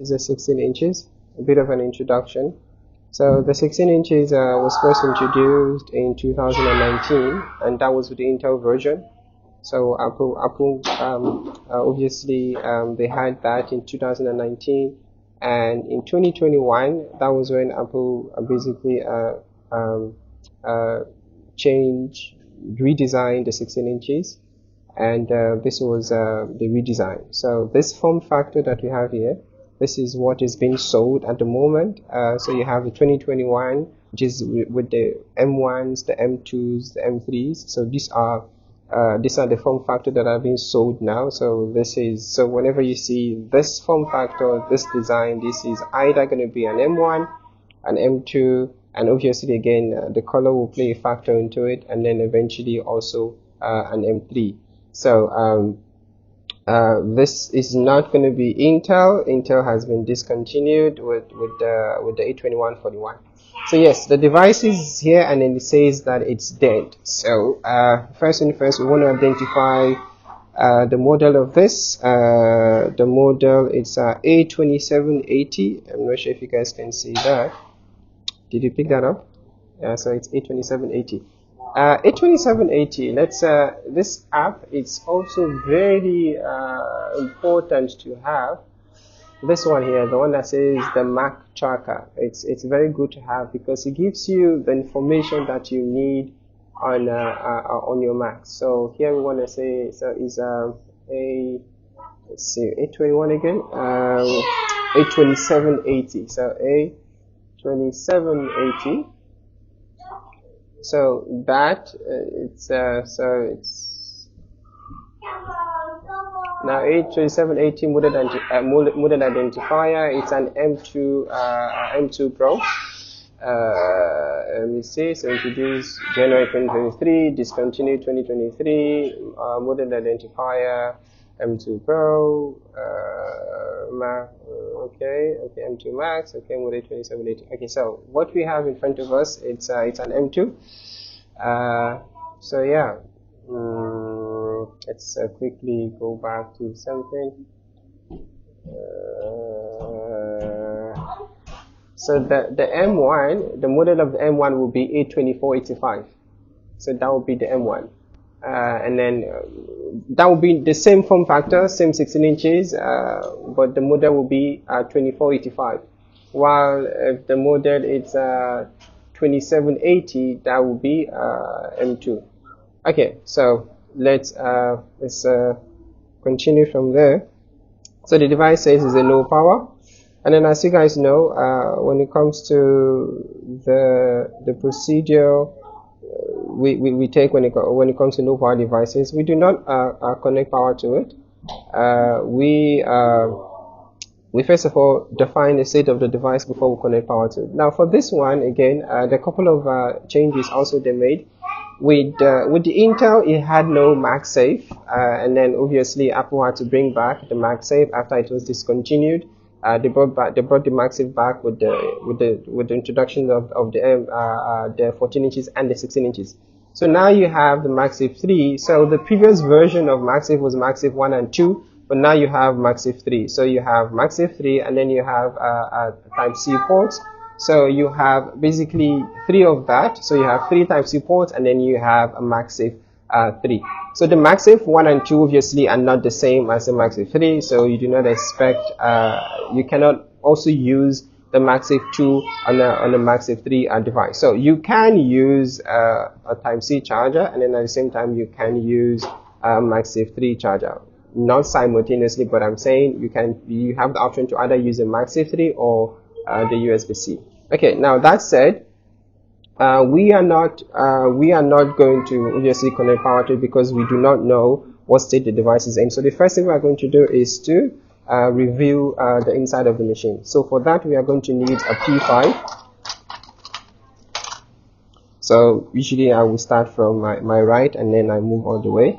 is a 16 inches. A bit of an introduction. So the 16 inches was first introduced in 2019, and that was with the Intel version. So Apple obviously they had that in 2019, and in 2021 that was when Apple basically redesigned the 16 inches, and this was the redesign. So this form factor that we have here, this is what is being sold at the moment. So you have the 2021, which is with the M1s, the M2s, the M3s. So these are the form factor that are being sold now. So so whenever you see this form factor, this design, this is either going to be an M1, an M2, and obviously again the color will play a factor into it, and then eventually also an M3. So this is not going to be Intel. Intel has been discontinued with the A2141. So yes, the device is here, and then it says that it's dead. So first thing first, we want to identify the model of this. The model is A2780. I'm not sure if you guys can see that. Did you pick that up? Yeah, so it's A2780. A2780, this app is also very important to have. This one here, the one that says the Mac tracker, it's very good to have because it gives you the information that you need on your Mac. So here we want to say, so is let's see, A21 again, A2780. So A2780. So that it's now A2780 model identifier. It's an M2 Pro. Let me see. So introduced January 2023, discontinued 2023. Model identifier M2 Pro. Okay, M2 Max. Okay, model 2780. Okay, so what we have in front of us, it's an M2. So yeah. Let's quickly go back to something. So the M1, the model of the M1 will be A2485. So that will be the M1. And then that will be the same form factor, same 16 inches, but the model will be 2485. While if the model is 2780, that will be M2. Okay, so let's continue from there. So the device says it's a low power, and then as you guys know, when it comes to the procedure we take when it comes to low power devices, we do not connect power to it. We first of all define the state of the device before we connect power to it. Now for this one, again, there are a couple of changes also they made. With the Intel, it had no MagSafe, and then obviously Apple had to bring back the MagSafe after it was discontinued. They brought the MagSafe back with the introduction of the 14 inches and the 16 inches. So now you have the MagSafe 3. So the previous version of MagSafe was MagSafe 1 and 2, but now you have MagSafe 3. So you have MagSafe 3, and then you have Type-C ports. So you have basically 3 of that. So you have 3 Type-C ports, and then you have a MagSafe 3. So the MagSafe 1 and 2 obviously are not the same as the MagSafe 3. So you do not expect, you cannot also use the MagSafe 2 on a MagSafe 3 device. So you can use a Type-C charger, and then at the same time you can use a MagSafe 3 charger. Not simultaneously, but I'm saying you have the option to either use a MagSafe 3 or the USB-C. Okay, now that said, we are not going to obviously connect power to it because we do not know what state the device is in. So the first thing we are going to do is to review the inside of the machine. So for that, we are going to need a P5. So usually I will start from my right, and then I move all the way.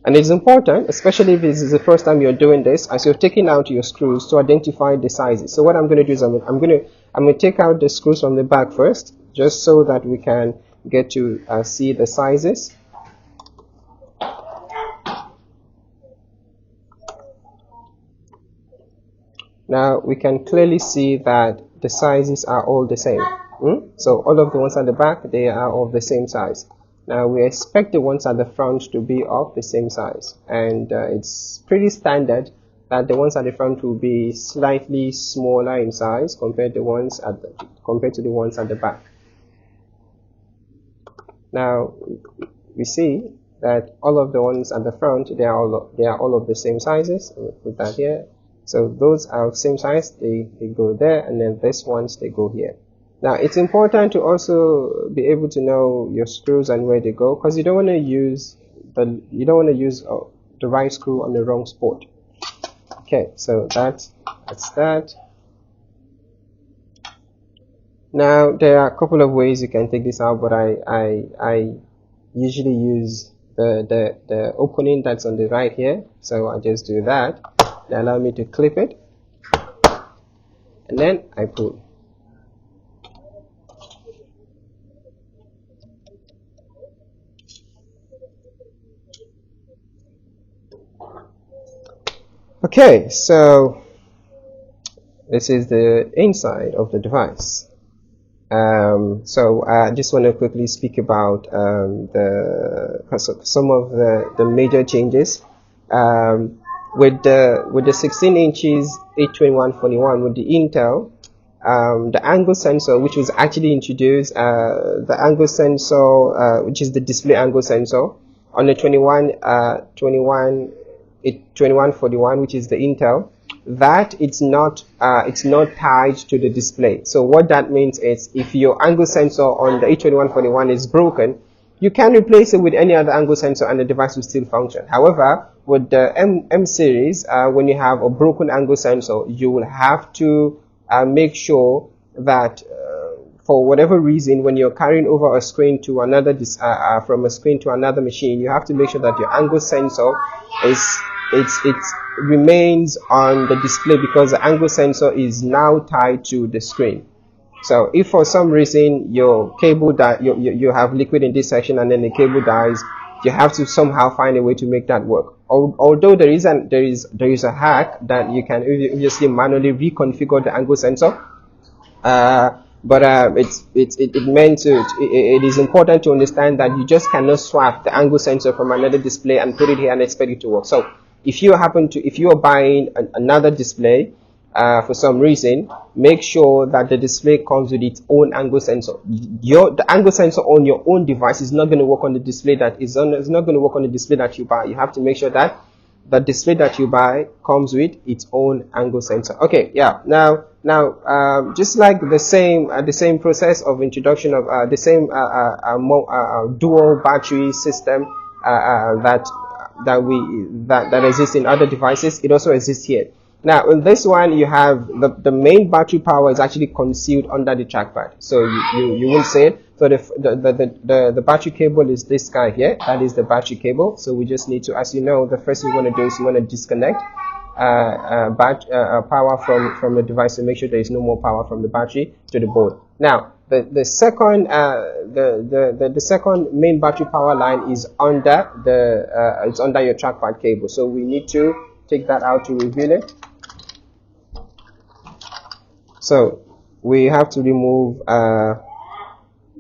And it's important, especially if this is the first time you're doing this, as you're taking out your screws, to identify the sizes. So what I'm going to do is I'm going to take out the screws from the back first, just so that we can get to see the sizes. Now we can clearly see that the sizes are all the same. So all of the ones at the back, they are of the same size. Now we expect the ones at the front to be of the same size, and it's pretty standard that the ones at the front will be slightly smaller in size compared to the ones at the back. Now we see that all of the ones at the front, they are all of the same sizes. We'll put that here. So those are of same size, they go there, and then these ones, they go here. Now it's important to also be able to know your screws and where they go, because you don't want to use the right screw on the wrong spot. Okay, so that's that. Now there are a couple of ways you can take this out, but I usually use the opening that's on the right here. So I just do that. They allow me to clip it, and then I pull. Okay, so this is the inside of the device. So I just want to quickly speak about some of the major changes. With the 16 inches 82141 with the Intel, the angle sensor, which was actually introduced, the angle sensor, which is the display angle sensor on the 2141, which is the Intel, that it's not tied to the display. So what that means is, if your angle sensor on the 82141 is broken, you can replace it with any other angle sensor and the device will still function. However, with the M series, when you have a broken angle sensor, you will have to make sure that for whatever reason, when you're carrying over a screen to another from a screen to another machine, you have to make sure that your angle sensor remains on the display, because the angle sensor is now tied to the screen. So if for some reason your cable you have liquid in this section and then the cable dies, you have to somehow find a way to make that work. Although there is a hack that you can obviously manually reconfigure the angle sensor, but it is important to understand that you just cannot swap the angle sensor from another display and put it here and expect it to work. So if you are buying another display for some reason, make sure that the display comes with its own angle sensor. The angle sensor on your own device is not going to work on the display that is on. It's not going to work on the display that you buy. You have to make sure that the display that you buy comes with its own angle sensor. Okay, yeah. Now, just like the same process of introduction of the same dual battery system that exists in other devices, it also exists here. Now, in this one, you have the main battery power is actually concealed under the trackpad, so you won't see it. So the battery cable is this guy here. That is the battery cable. So we just need to, as you know, the first thing you want to do is you want to disconnect power from the device to make sure there is no more power from the battery to the board. Now, the second main battery power line is under it's under your trackpad cable. So we need to take that out to reveal it. So we have to remove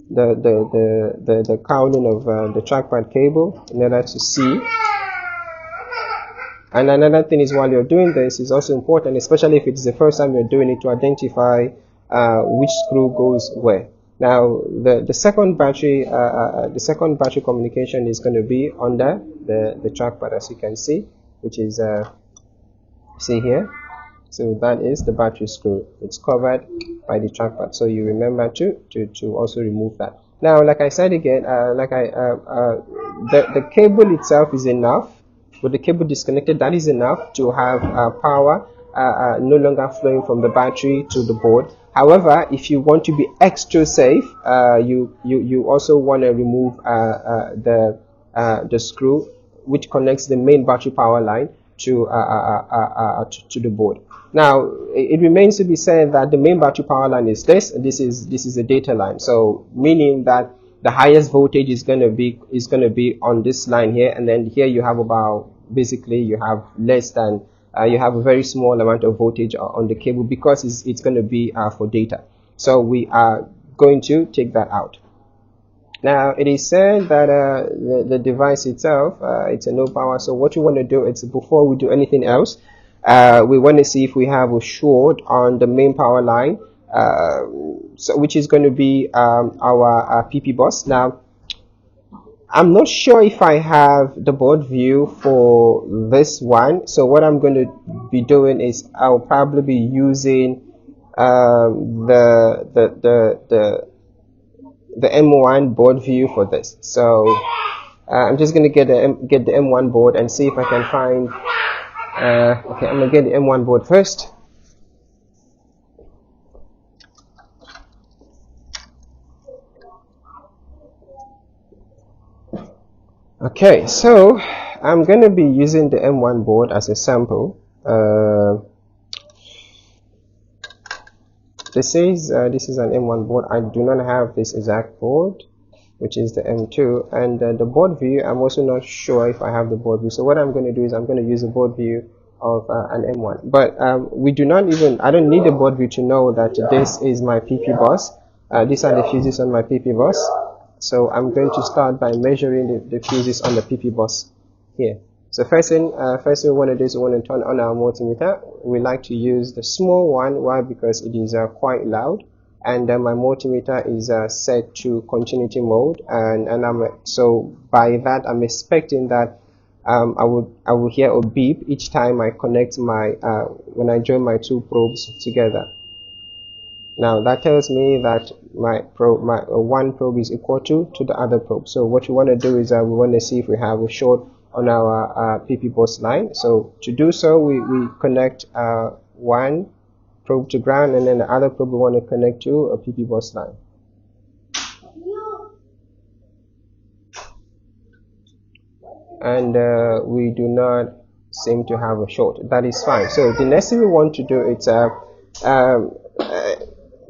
the cowling of the trackpad cable in order to see. And another thing is, while you're doing this, is also important, especially if it's the first time you're doing it, to identify which screw goes where. Now, the second battery communication is going to be under the trackpad, as you can see, which is see here. So that is the battery screw. It's covered by the trackpad. So you remember to also remove that. Now, like I said again, the cable itself is enough. With the cable disconnected, that is enough to have power no longer flowing from the battery to the board. However, if you want to be extra safe, you also want to remove the screw which connects the main battery power line to the board. Now, it remains to be said that the main battery power line is this. This is a data line. So meaning that the highest voltage is going to be on this line here, and then here you have about, basically you have less than you have a very small amount of voltage on the cable because it's going to be for data. So we are going to take that out. Now it is said that the device itself, it's a no power. So what you want to do is, before we do anything else, we want to see if we have a short on the main power line, so which is going to be our PP bus. Now I'm not sure if I have the board view for this one. So what I'm going to be doing is I'll probably be using the M1 board view for this. So I'm just going to get the M1 board and see if I can find. Okay, I'm going to get the M1 board first. Okay, so I'm going to be using the M1 board as a sample. This is an M1 board. I do not have this exact board, which is the M2, and the board view, I'm also not sure if I have the board view. So what I'm going to do is I'm going to use a board view of an M1, but we do not even, I don't need the board view to know that this is my PP bus. These are the fuses on my PP bus. So I'm going to start by measuring the fuses on the PP bus here. So first thing we want to do is we want to turn on our multimeter. We like to use the small one. Why? Because it is quite loud, and my multimeter is set to continuity mode, and so by that I'm expecting that I will hear a beep each time I connect my when I join my two probes together. Now that tells me that my one probe is equal to the other probe. So what we want to do is we want to see if we have a short on our PP bus line. So to do so, we connect one probe to ground, and then the other probe we want to connect to a PP bus line. And we do not seem to have a short. That is fine. So the next thing we want to do is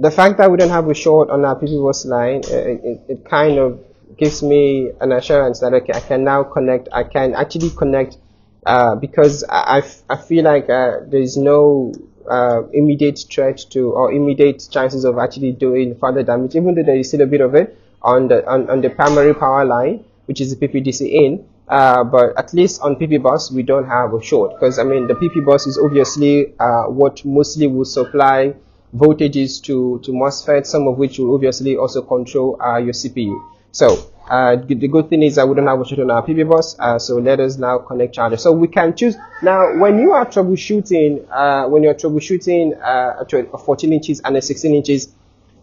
the fact that we don't have a short on our PP bus line, it kind of gives me an assurance that okay, I can now connect. I can actually connect because I feel like there's no immediate threat to or immediate chances of actually doing further damage, even though there is still a bit of it on the primary power line, which is the PPDC in. But at least on PP bus we don't have a short, because I mean the PP bus is obviously what mostly will supply voltages to MOSFET, some of which will obviously also control your CPU. So the good thing is that we don't have a short on our PP bus, so let us now connect charger. So we can choose. Now when you are troubleshooting, a 14 inches and a 16 inches,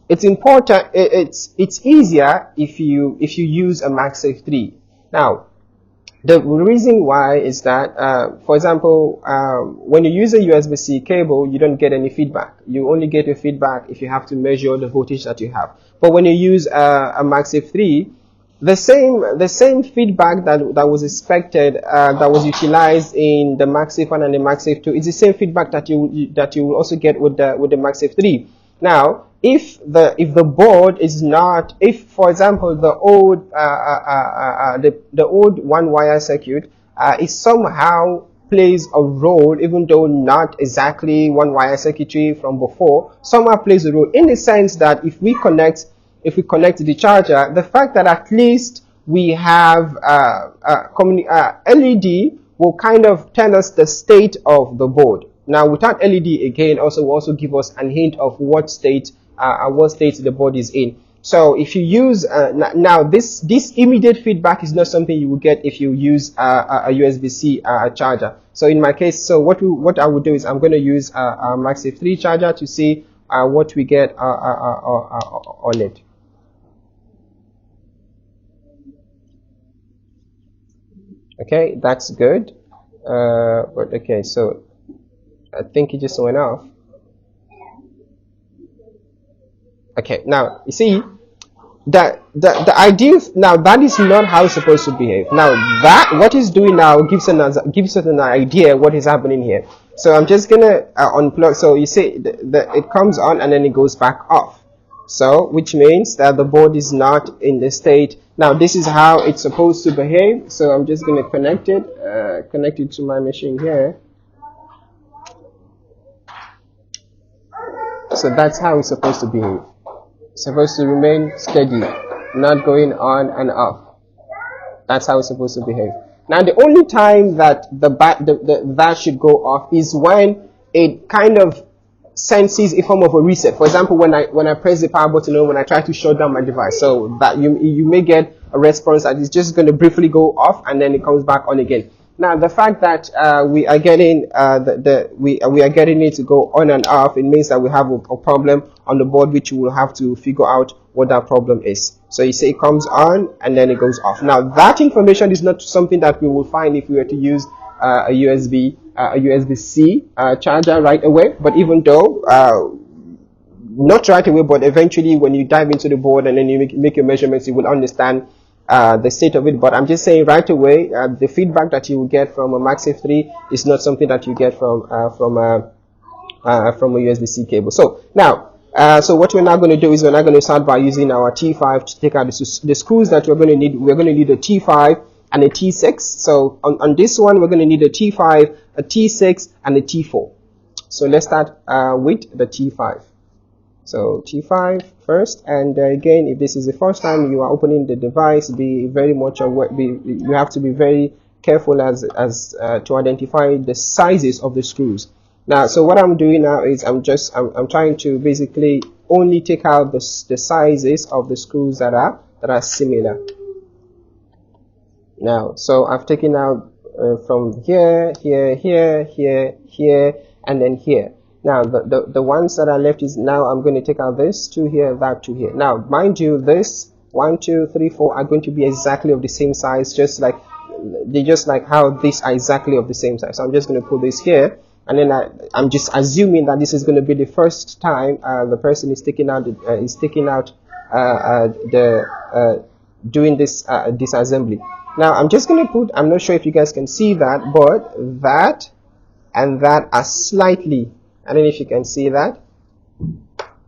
it's important, it's easier if you use a MagSafe 3. Now the reason why is that, for example, when you use a USB-C cable, you don't get any feedback. You only get a feedback if you have to measure the voltage that you have. But when you use a MagSafe 3, the same feedback that was expected, that was utilized in the MagSafe 1 and the MagSafe 2, is the same feedback that you will also get with the MagSafe 3. Now, if the board is not, if for example the old one wire circuit is somehow plays a role, even though not exactly one wire circuitry from before, somehow plays a role in the sense that if we connect the charger, the fact that at least we have LED will kind of tell us the state of the board. Now without LED again also will also give us a hint of what state the board is in. So if you use now this immediate feedback is not something you will get if you use a USB-C charger. So in my case, so what I would do is I'm going to use a MagSafe 3 charger to see what we get on it. Okay, that's good. But okay, so I think it just went off. Okay, now you see that the idea now that is not how it's supposed to behave. Now that what it's doing now gives us an idea what is happening here. So I'm just gonna unplug. So you see it comes on and then it goes back off. So which means that the board is not in the state. Now this is how it's supposed to behave. So I'm just gonna connect it to my machine here. So that's how it's supposed to behave. It's supposed to remain steady, not going on and off. That's how it's supposed to behave. Now, the only time that that should go off is when it kind of senses a form of a reset. For example, when I press the power button or when I try to shut down my device, so that you may get a response that is just going to briefly go off and then it comes back on again. Now, the fact that we are getting we are getting it to go on and off, it means that we have a problem on the board, which we will have to figure out what that problem is. So you say it comes on and then it goes off. Now, that information is not something that we will find if we were to use a USB-C charger right away. But even though not right away, but eventually when you dive into the board and then you make your measurements, you will understand the state of it. But I'm just saying right away, the feedback that you will get from a MagSafe 3 is not something that you get from a USB-C cable. So now, so what we're now going to do is we're now going to start by using our T5 to take out the screws that we're going to need. We're going to need a T5 and a T6. So on this one, we're going to need a T5, a T6, and a T4. So let's start with the T5. So T5 first, and again, if this is the first time you are opening the device, be very much aware. You have to be very careful as to identify the sizes of the screws. Now, so what I'm doing now is I'm trying to basically only take out the sizes of the screws that are similar. Now, so I've taken out from here, and then here. Now, the ones that are left is now I'm going to take out this, two here, that, two here. Now, mind you, this 1, 2, 3, 4 are going to be exactly of the same size, just like how these are exactly of the same size. So I'm just going to put this here, and then I'm just assuming that this is going to be the first time the person is taking out doing this disassembly. Now, I'm just going to put, I'm not sure if you guys can see that, but that and that are slightly, I don't know if you can see that.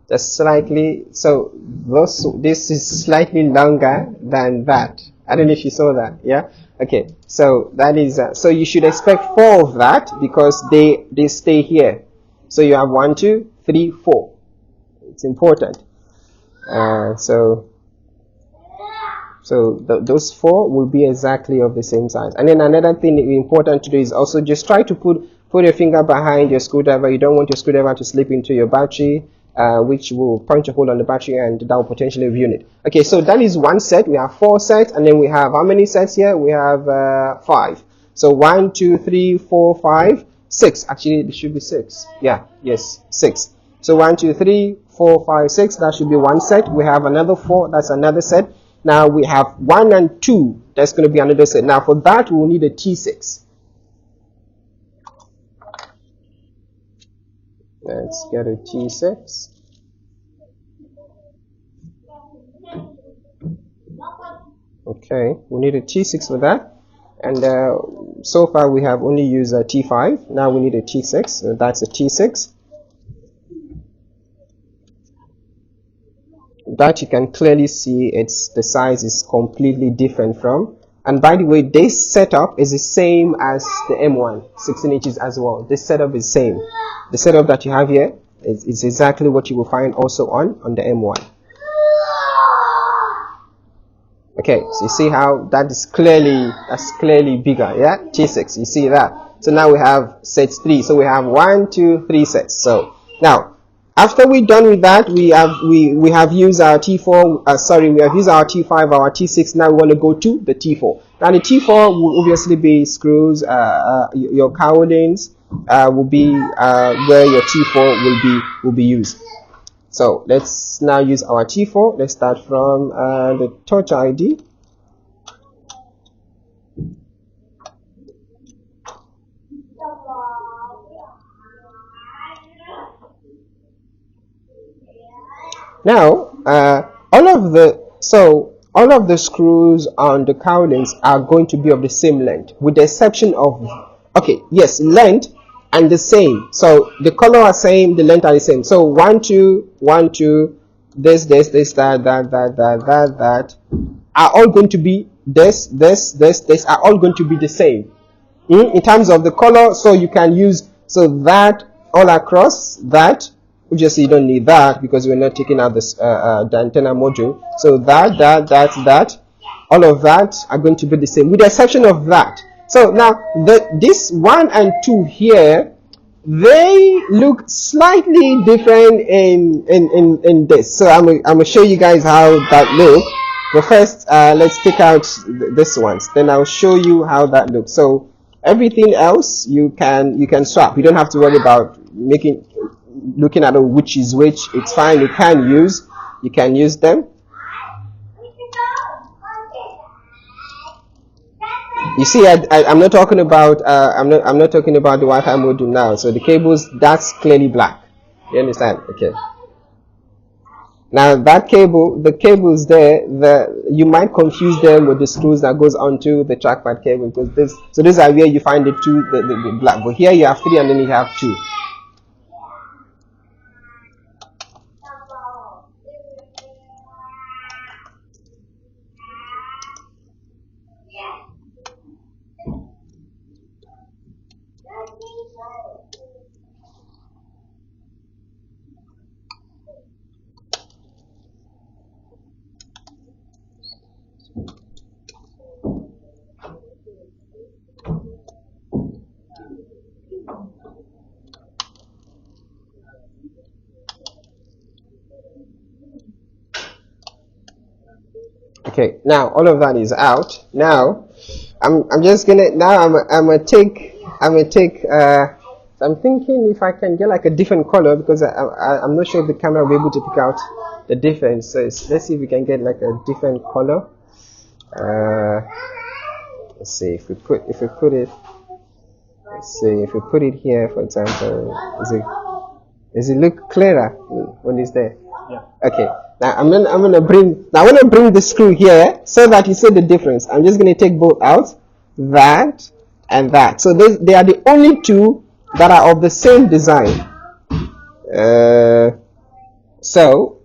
Just slightly, so this is slightly longer than that. I don't know if you saw that, yeah? Okay, so that is, so you should expect 4 of that because they stay here. So you have 1, 2, 3, 4. It's important. So those 4 will be exactly of the same size. And then another thing important to do is also just try to put your finger behind your screwdriver. You don't want your screwdriver to slip into your battery, which will punch a hole on the battery and that will potentially ruin it. Okay, so that is one set. We have 4 sets, and then we have how many sets here? We have 5. So 1, 2, 3, 4, 5, 6. Actually, it should be 6. Yeah, yes, 6. So 1, 2, 3, 4, 5, 6. That should be one set. We have another 4. That's another set. Now we have 1 and 2. That's going to be another set. Now for that, we will need a T6. Let's get a T6. Okay, we need a T6 for that. And so far we have only used a T5. Now we need a T6. So that's a T6. That you can clearly see the size is completely different from. And by the way, this setup is the same as the M1, 16 inches as well. This setup is same. The setup that you have here is exactly what you will find also on the M1. Okay, so you see how that's clearly bigger, yeah? T6, you see that. So now we have sets 3. So we have 1, 2, 3 sets. So now, after we're done with that, we have used our T4. We have used our T5, our T6. Now we want to go to the T4. Now the T4 will obviously be screws. Your cowlings will be where your T4 will be used. So let's now use our T4. Let's start from the touch ID. Now, all of the screws on the cowlings are going to be of the same length, with the exception of, length and the same. So the color are same, the length are the same. So 1, 2, 1, 2, this, that are all going to be this are all going to be the same in terms of the color. So you can use that all across that. Obviously, you don't need that because we're not taking out this the antenna module. So that, all of that are going to be the same, with the exception of that. So now this 1 and 2 here, they look slightly different in this. So I'm gonna show you guys how that looks. But first, let's take out this ones. Then I'll show you how that looks. So everything else you can swap. You don't have to worry about looking at which is which. It's fine. You can use them. You see, I'm not talking about I'm not talking about the Wi-Fi module now. So the cables, that's clearly black. You understand? Okay. Now that cable, the cables there, you might confuse them with the screws that goes onto the trackpad cable, because these are where you find the black. But here you have 3 and then you have 2. Okay, now all of that is out. Now I'm just gonna I'm gonna take I'm thinking if I can get like a different color, because I'm not sure if the camera will be able to pick out the difference. So let's see if we can get like a different color. Let's see if we put it. Let's see if we put it here, for example. Does it look clearer when it's there? Yeah. Okay. Now I want to bring the screw here so that you see the difference. I'm just going to take both out, that and that. So they are the only two that are of the same design. So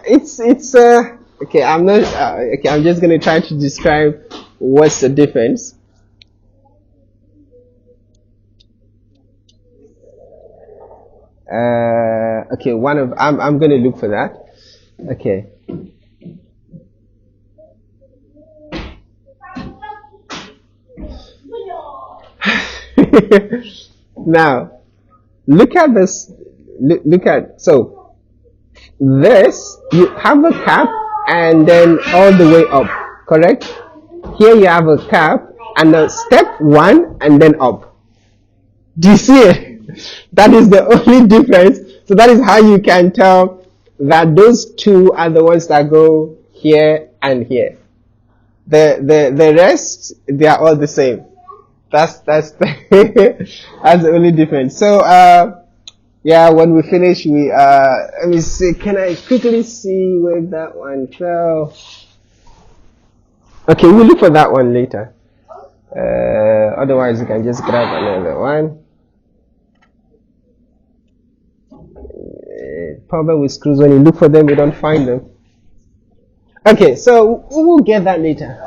it's okay. I'm just going to try to describe what's the difference. Okay, I'm going to look for that. Okay. Now, look at this. So this, you have a cap and then all the way up, correct? Here you have a cap and a step 1 and then up. Do you see it? That is the only difference. So that is how you can tell that those two are the ones that go here and here. The rest, they are all the same. That's that's the only difference. So yeah, when we finish, let me see. Can I quickly see where that one fell? Okay, we'll look for that one later. Otherwise, you can just grab another one. Problem with screws, when you look for them, you don't find them. Okay, so we'll get that later.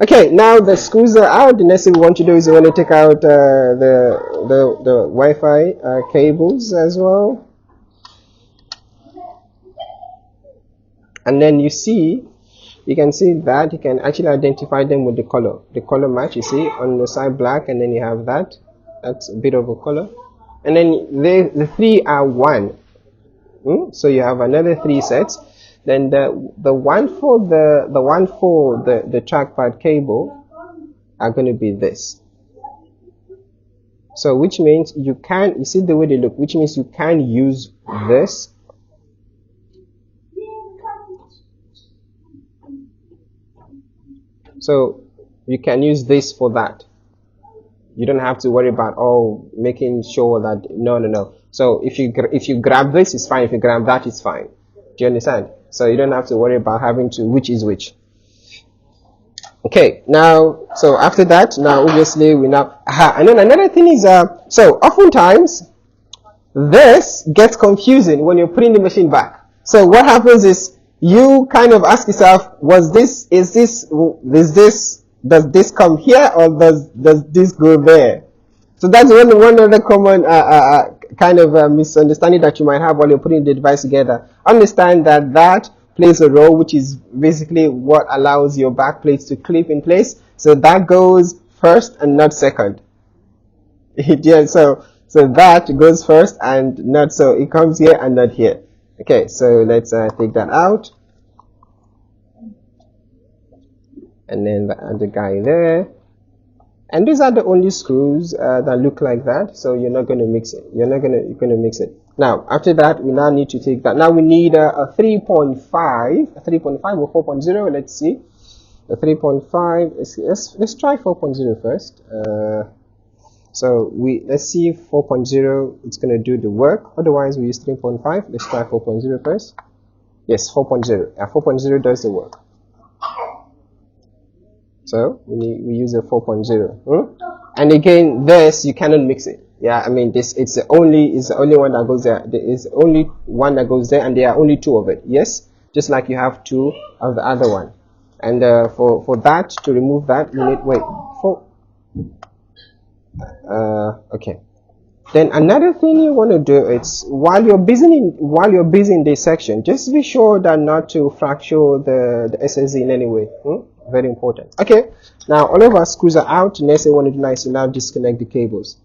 Okay, now the screws are out. The next thing we want to do is we want to take out the Wi-Fi cables as well. And then you can see that you can actually identify them with the color match. You see on the side black, and then you have that's a bit of a color. And then the 3 are 1. So you have another 3 sets. Then the one for the trackpad cable are going to be this. So which means you see the way they look, which means you can use this. So you can use this for that. You don't have to worry about making sure that no. So if you grab this, it's fine. If you grab that, it's fine. Do you understand? So you don't have to worry about having to which is which. Okay, now so after that, now obviously we now and then another thing is so oftentimes this gets confusing when you're putting the machine back. So what happens is you kind of ask yourself, does this come here or does this go there? So that's one other common kind of misunderstanding that you might have while you're putting the device together. Understand that that plays a role, which is basically what allows your back plates to clip in place. So that goes first and not second. Yeah, so that goes first and not so. It comes here and not here. Okay, so let's take that out. And then the other guy there. And these are the only screws that look like that. So you're not going to mix it. You're going to mix it. Now, after that, we now need to take that. Now we need a 3.5, a 3.5 or 4.0. Let's see. A 3.5. Let's try 4.0 first. So let's see if 4.0 it's going to do the work. Otherwise, we use 3.5. Let's try 4.0 first. Yes, 4.0. 4.0 does the work. So we use a 4.0. And again, this you cannot mix it. Yeah, I mean it's the only one that goes there. There is only one that goes there, and there are only two of it. Yes, just like you have two of the other one. And for that, to remove that, you need okay. Then another thing you want to do is while you're busy in this section, just be sure that not to fracture the SSD in any way. Very important. Okay, now all of our screws are out. Next, I want to do is to now disconnect the cables.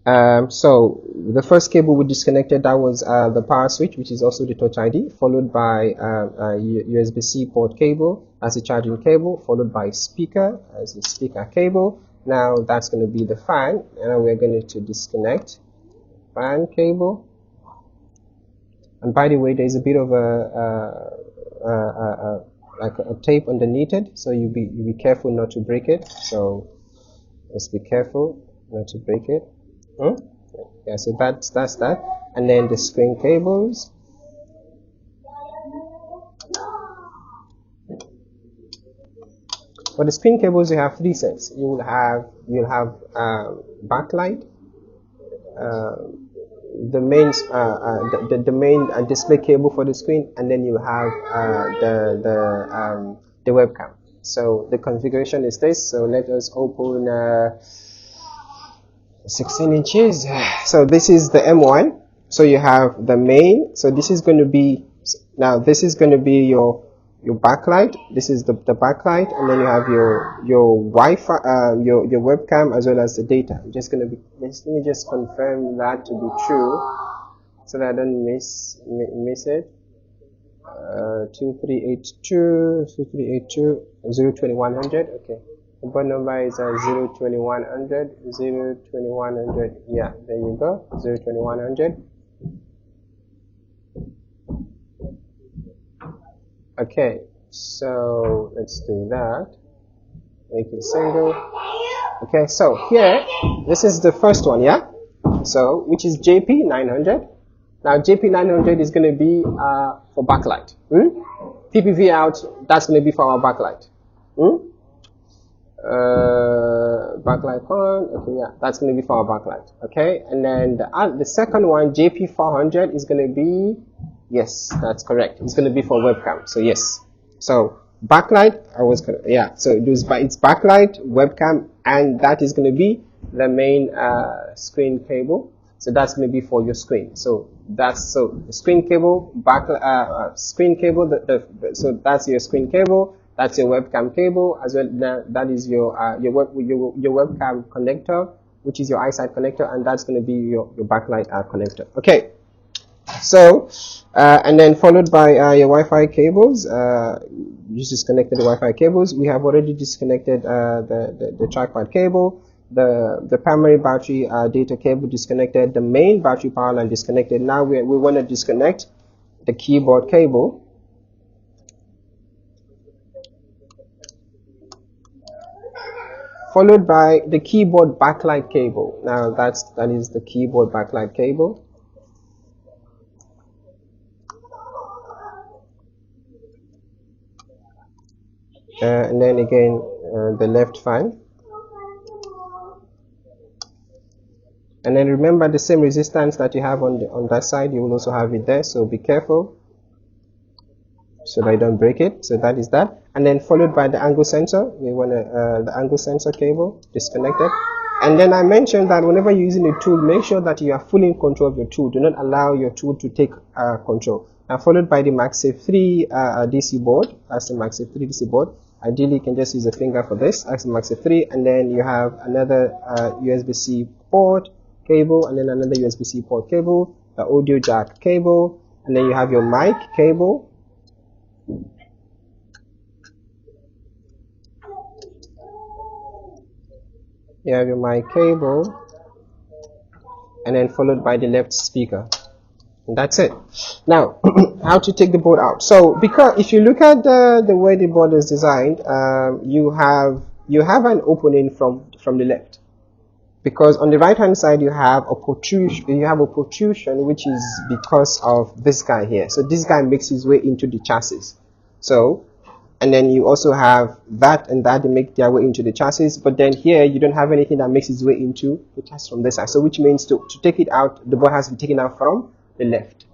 So the first cable we disconnected, that was the power switch, which is also the Touch ID, followed by a USB-C port cable as a charging cable, followed by speaker as a speaker cable. Now that's going to be the fan, and we're going to disconnect fan cable. And by the way, there's a bit of like a tape underneath it, so you be careful not to break it. So let's be careful not to break it. Yeah, so that's that. And then the screen cables. For the screen cables, you have three sets. You'll have backlight, the main display cable for the screen, and then you have the webcam. So the configuration is this. So let us open 16 inches. So this is the M1. So you have the main. So this is going to be your backlight. This is the backlight, and then you have your Wi-Fi, your webcam, as well as the data. I'm just going to let me just confirm that to be true, so that I don't miss it. 2382 02100. Okay, the board number is 02100 02100. Yeah, there you go, 02100. Okay, so let's do that. Make it single. Okay, so here, this is the first one, yeah? So, which is JP900. Now, JP900 is going to be for backlight. PPV out, that's going to be for our backlight. Backlight on, okay, yeah, that's going to be for our backlight. Okay, and then the second one, JP400, is going to be, yes, that's correct. It's going to be for webcam. So yes. So backlight, so it's backlight, webcam, and that is going to be the main screen cable. So that's going to be for your screen. So the screen cable, screen cable. So that's your screen cable. That's your webcam cable as well. That is your webcam connector, which is your eyesight connector, and that's going to be your backlight connector. Okay. So, and then followed by your Wi-Fi cables. You disconnected the Wi-Fi cables. We have already disconnected the trackpad cable, the primary battery data cable disconnected, the main battery power line disconnected. Now we want to disconnect the keyboard cable. Followed by the keyboard backlight cable. Now that is the keyboard backlight cable. And then again the left fan. And then remember the same resistance that you have on that side, you will also have it there, so be careful. so that I don't break it. So that is that. And then followed by the angle sensor. We want the angle sensor cable disconnected. And then I mentioned that whenever you're using a tool, make sure that you are fully in control of your tool. Do not allow your tool to take control. And followed by the MagSafe 3 DC board. That's the MagSafe 3 DC board. Ideally, you can just use a finger for this. That's the MagSafe 3. And then you have another USB-C port cable, and then another USB-C port cable, the audio jack cable, and then you have your mic cable. You have your mic cable, and then followed by the left speaker. And that's it. Now, how to take the board out? So, because if you look at the way the board is designed, you have an opening from the left, because on the right hand side you have a protrusion, which is because of this guy here. So this guy makes his way into the chassis. So, and then you also have that and that, they make their way into the chassis, but then here you don't have anything that makes its way into the chassis from this side. So which means to take it out, the board has to be taken out from the left.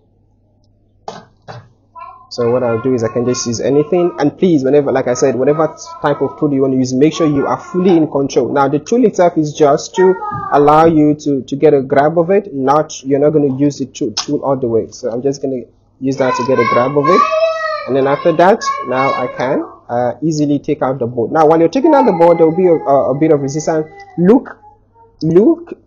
So what I'll do is I can just use anything, and please, whenever, like I said, whatever type of tool you want to use, make sure you are fully in control. Now the tool itself is just to allow you to get a grab of it, you're not going to use the tool all the way. So I'm just going to use that to get a grab of it. And then after that, now I can easily take out the board. Now, while you're taking out the board, there will be a bit of resistance. Look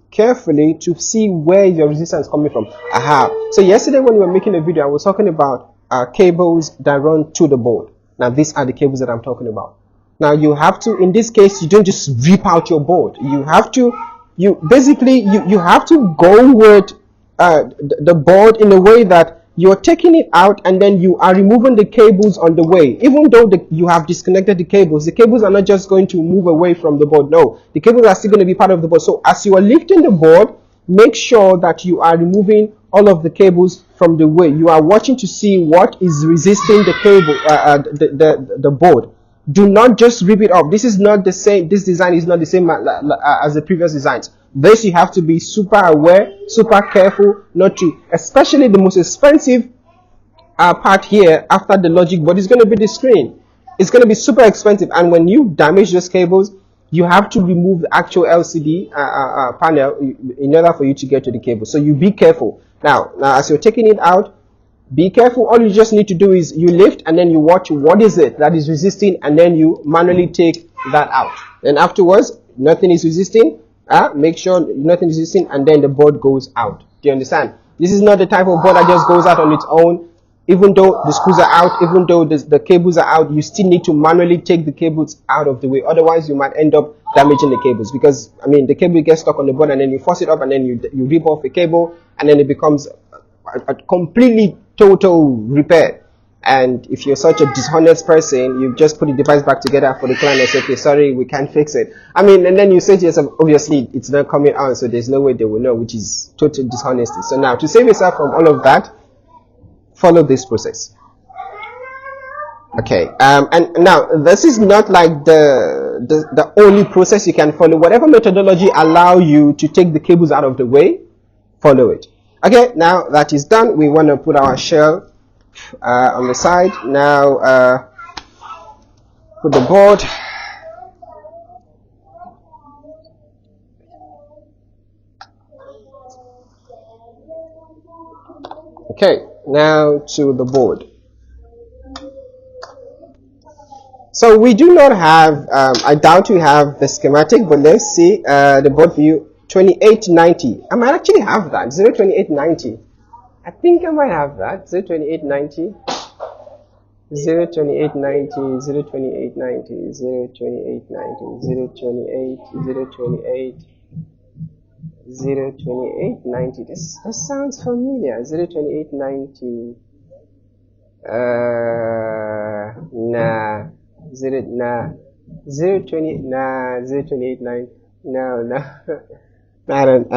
carefully to see where your resistance is coming from. Aha. So yesterday when we were making a video, I was talking about cables that run to the board. Now, these are the cables that I'm talking about. Now, you have to, in this case, you don't just rip out your board. You have to, you have to go with the board in a way that you're taking it out and then you are removing the cables on the way. Even though you have disconnected the cables are not just going to move away from the board. No, the cables are still going to be part of the board. So as you are lifting the board, make sure that you are removing all of the cables from the way. You are watching to see what is resisting the cable, the board. Do not just rip it off. This is not the same. This design is not the same as the previous designs. This you have to be super aware, super careful not to, especially the most expensive part here after the logic board is going to be the screen. It's going to be super expensive, and when you damage those cables, you have to remove the actual LCD panel in order for you to get to the cable. So you be careful. Now as you're taking it out, be careful. All you just need to do is you lift and then you watch what is it that is resisting, and then you manually take that out. Then afterwards, nothing is resisting. Make sure nothing is resisting, and then the board goes out. Do you understand? This is not the type of board that just goes out on its own. Even though the screws are out, even though the cables are out, you still need to manually take the cables out of the way. Otherwise, you might end up damaging the cables, because I mean the cable gets stuck on the board, and then you force it up, and then you rip off the cable, and then it becomes a completely total repair. And if you're such a dishonest person, you just put the device back together for the client and say, okay, sorry, we can't fix it. I mean, and then you say to yourself, obviously it's not coming out, so there's no way they will know, which is total dishonesty. So now, to save yourself from all of that, follow this process. Okay, and now this is not like the only process you can follow. Whatever methodology allow you to take the cables out of the way, follow it. Okay, now that is done, we want to put our shell on the side. Now put the board. Okay, now to the board. So we do not have, I doubt we have the schematic, but let's see the board view. 2890. I might actually have that. 02890. I think I might have that. 02890. 02890. 02890. 02890. 028. 02890. This sounds familiar. 02890. Nah. 02890. No. I don't.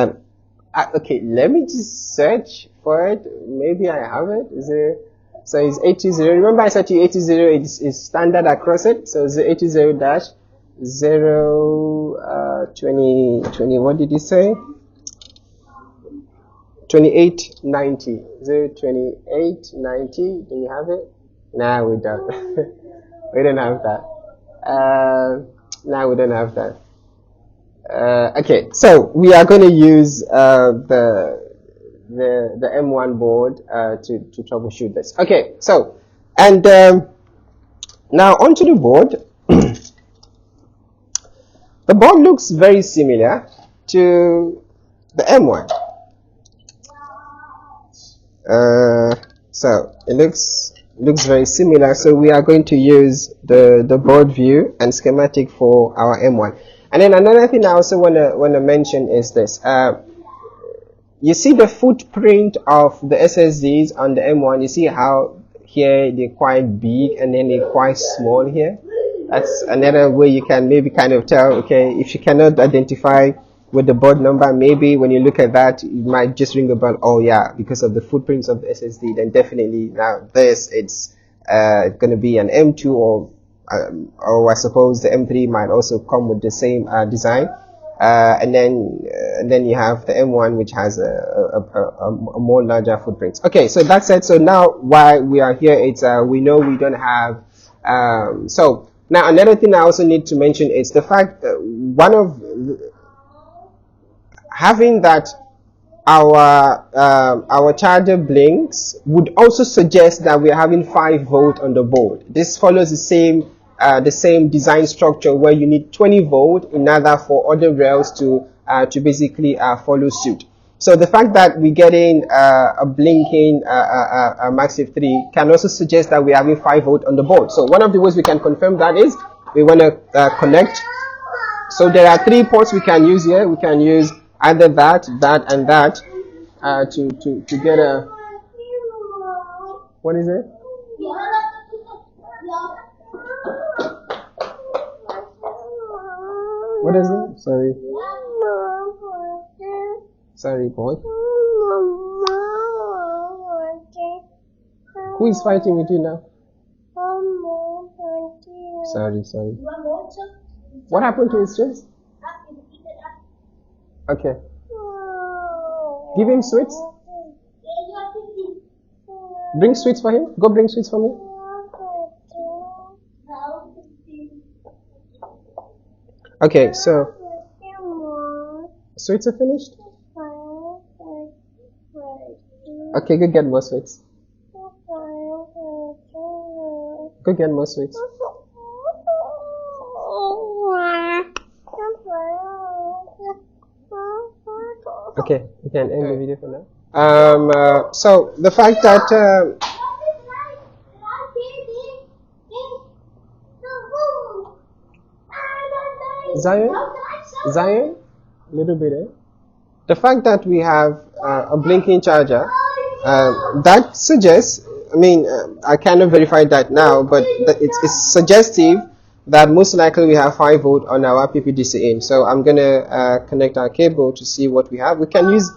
Okay, let me just search for it. Maybe I have it. So it's 80. Remember I said to you 80 is standard across it. So it's 80 dash 20. What did you say? 2890. 02890. Do you have it? Nah, we don't. We don't have that. Nah, we don't have that. Okay, so we are going to use the M1 board to troubleshoot this. Okay, so and now onto the board. The board looks very similar to the M1. So it looks very similar. So we are going to use the board view and schematic for our M1. And then another thing I also want to mention is this. You see the footprint of the SSDs on the M1. You see how here they're quite big and then they're quite small here. That's another way you can maybe kind of tell, okay, if you cannot identify with the board number, maybe when you look at that, you might just ring a bell. Oh yeah, because of the footprints of the SSD, then definitely now this, it's going to be an M2 or I suppose the M3 might also come with the same design. And then you have the M1, which has a more larger footprint. Okay, so that's it. So now why we are here, it's we know we don't have so now another thing I also need to mention is the fact that having that our charger blinks would also suggest that we're having 5 volt on the board. This follows the same design structure where you need 20 volt in order for other rails to basically follow suit. So the fact that we're getting a blinking MagSafe 3 can also suggest that we're having 5 volt on the board. So one of the ways we can confirm that is we want to connect. So there are 3 ports we can use here. We can use either that, and that to get a, what is it? What is it? Sorry. Sorry, boy. Who is fighting with you now? Sorry. What happened to his chest? Okay. Give him sweets. Bring sweets for him. Go bring sweets for me. Okay, so sweets are finished? Okay, go get more sweets. Go get more sweets. Okay, you can end the video for now. So the fact that Zion, little bit. The fact that we have a blinking charger, that suggests. I mean, I cannot verify that now, but it's suggestive that most likely we have 5 volt on our PPDC in. So I'm gonna connect our cable to see what we have. We can use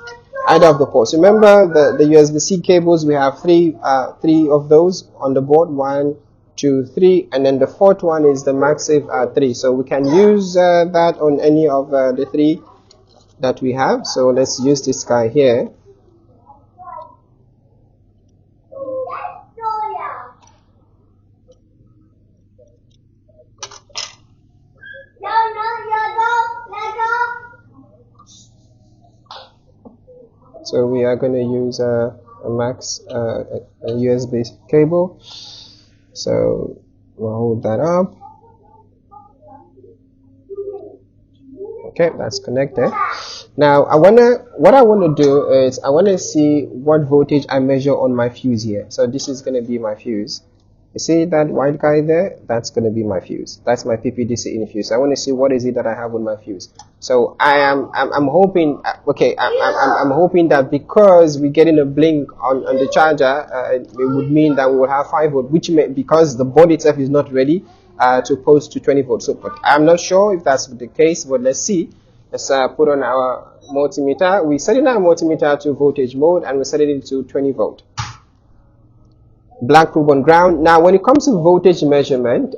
either of the ports. Remember the USB-C cables, we have three of those on the board, 1, 2, 3, and then the 4th one is the MagSafe 3. So we can use that on any of the 3 that we have. So let's use this guy here. So we are going to use a USB cable. So we'll hold that up. Okay, that's connected. Now what I want to do is I want to see what voltage I measure on my fuse here. So this is going to be my fuse. You see that white guy there? That's going to be my fuse. That's my PPDC in fuse. I want to see what is it that I have on my fuse. So I'm hoping, okay, I'm hoping that because we're getting a blink on the charger, it would mean that we will have 5 volt, which may, because the board itself is not ready to post to 20 volts. So, but I'm not sure if that's the case, but let's see. Let's put on our multimeter. We set in our multimeter to voltage mode and we set it into 20 volt. Black probe on ground. Now when it comes to voltage measurement,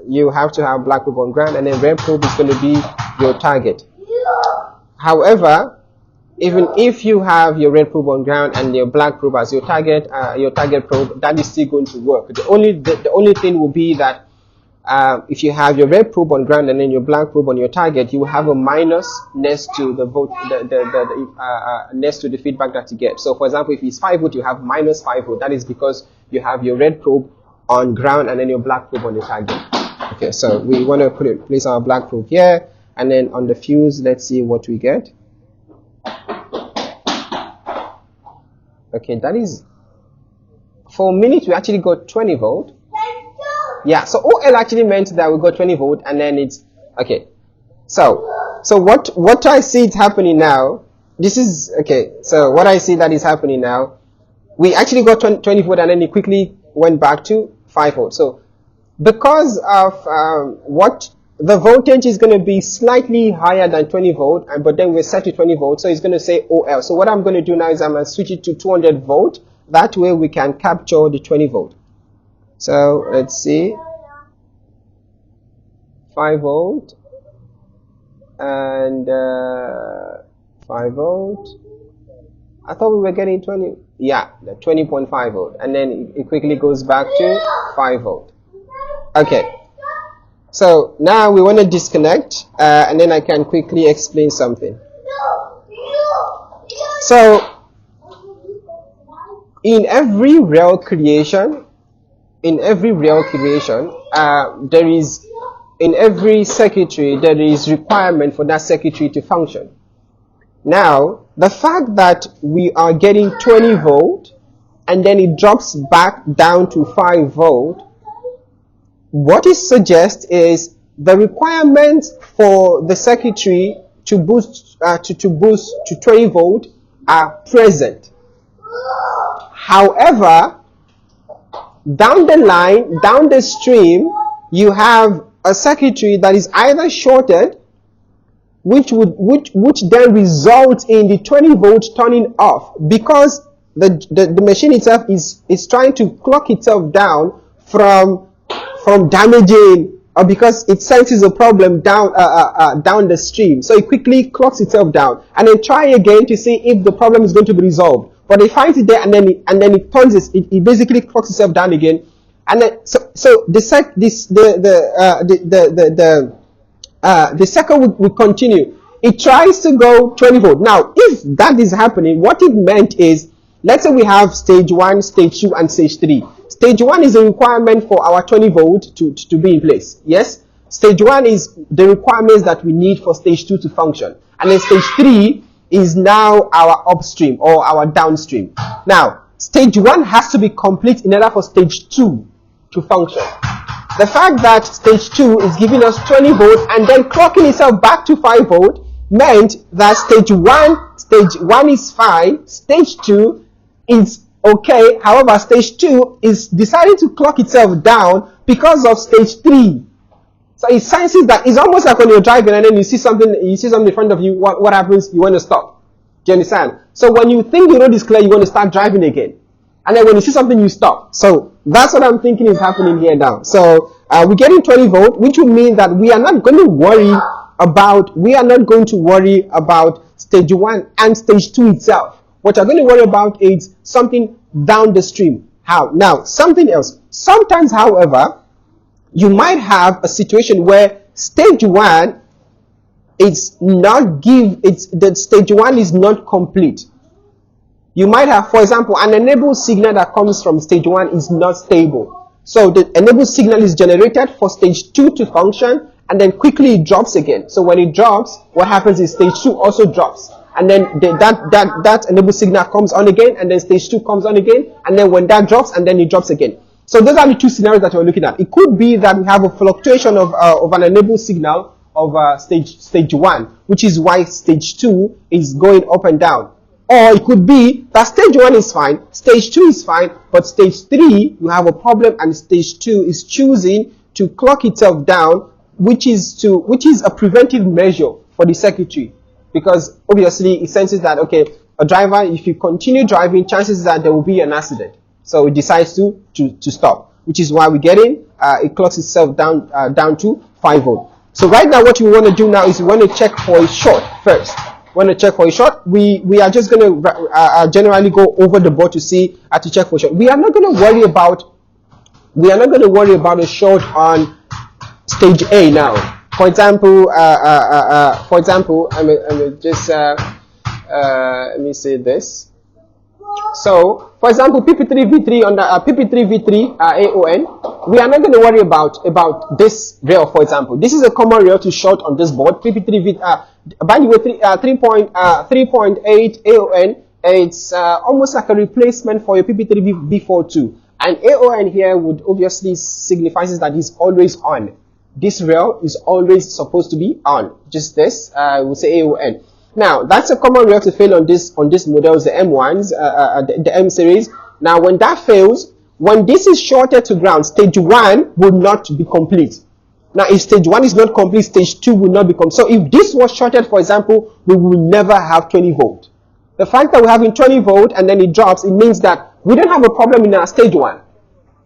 you have to have black probe on ground, and then red probe is going to be your target. However, even if you have your red probe on ground and your black probe as your target probe, that is still going to work. The only thing will be that if you have your red probe on ground and then your black probe on your target, you will have a minus next to the next to the feedback that you get. So for example, if it's 5 volt, you have minus 5 volt. That is because you have your red probe on ground and then your black probe on the target. Okay, so we want to place our black probe here, and then on the fuse, let's see what we get. Okay, that is, for a minute we actually got 20 volt. Yeah, so OL actually meant that we got 20 volt, and then it's okay. So what I see is happening now. This is okay. So what I see that is happening now, we actually got 20 volt, and then it quickly went back to 5 volt. So because of what the voltage is going to be slightly higher than 20 volt, but then we're set to 20 volt, so it's going to say OL. So what I'm going to do now is I'm going to switch it to 200 volt. That way we can capture the 20 volt. So let's see, 5 volt and 5 volt. I thought we were getting 20. Yeah, the 20.5 volt, and then it quickly goes back to 5 volt. Okay. So now we want to disconnect, and then I can quickly explain something. So in every real creation, there is, in every circuitry, there is requirement for that circuitry to function. Now, the fact that we are getting 20 volt and then it drops back down to 5 volt, what it suggests is the requirement for the circuitry to boost to 20 volt are present. However, down the line, down the stream, you have a circuitry that is either shorted, which then results in the 20 volt turning off, because the machine itself is trying to clock itself down from damaging, or because it senses a problem down the stream, so it quickly clocks itself down and then try again to see if the problem is going to be resolved. But it finds it there, and then it turns it basically clocks itself down again, and then so the second will continue. It tries to go 20 volt. Now, if that is happening, what it meant is, let's say we have stage 1, stage 2, and stage 3. Stage 1 is a requirement for our 20 volt to be in place. Yes? Stage 1 is the requirements that we need for stage 2 to function. And then stage 3 is now our upstream or our downstream. Now, stage 1 has to be complete in order for stage 2 to function. The fact that stage 2 is giving us 20 volt and then clocking itself back to 5 volt meant that stage 1 is fine, stage 2 is okay. However, stage 2 is deciding to clock itself down because of stage 3. So it senses that. It's almost like when you're driving and then you see something in front of you. What happens? You want to stop. Do you understand? So when you think the road is clear, you want to start driving again. And then when you see something, you stop. So that's what I'm thinking is happening here now. So we're getting 20 volt, which will mean that we are not going to worry about stage 1 and stage 2 itself. What you're going to worry about is something down the stream. How? Now, something else. Sometimes, however, you might have a situation where stage 1 the stage 1 is not complete. You might have, for example, an enable signal that comes from stage 1 is not stable. So the enable signal is generated for stage 2 to function, and then quickly it drops again. So when it drops, what happens is stage 2 also drops. And then that enable signal comes on again, and then stage 2 comes on again, and then when that drops, and then it drops again. So those are the two scenarios that we're looking at. It could be that we have a fluctuation of an enable signal of stage 1, which is why stage 2 is going up and down. Or it could be that stage 1 is fine, stage 2 is fine, but stage 3 you have a problem, and stage 2 is choosing to clock itself down, which is a preventive measure for the circuitry, because obviously it senses that, okay, a driver, if you continue driving, chances are there will be an accident. So it decides to stop, which is why we're getting it clocks itself down to 5 volt. So right now what we want to do now is we want to check for a short first. want to check for a short, we are just going to generally go over the board to see to check for short. We are not going to worry about a short on stage A now. For example, let me say this. So, for example, PP3V3 on the PP3V3 AON, we are not going to worry about this rail. For example, this is a common rail to short on this board. PP3V. By the way, 3.8 AON. It's almost like a replacement for your PP3V4 and AON here would obviously signifies that it's always on. This rail is always supposed to be on. Just this, we'll say AON. Now, that's a common rail to fail on this models, the M1s, the M series. Now, when that fails, when this is shorted to ground, stage 1 will not be complete. Now, if stage 1 is not complete, stage 2 will not be complete. So, if this was shorted, for example, we will never have 20 volt. The fact that we're having 20 volt and then it drops, it means that we don't have a problem in our stage 1.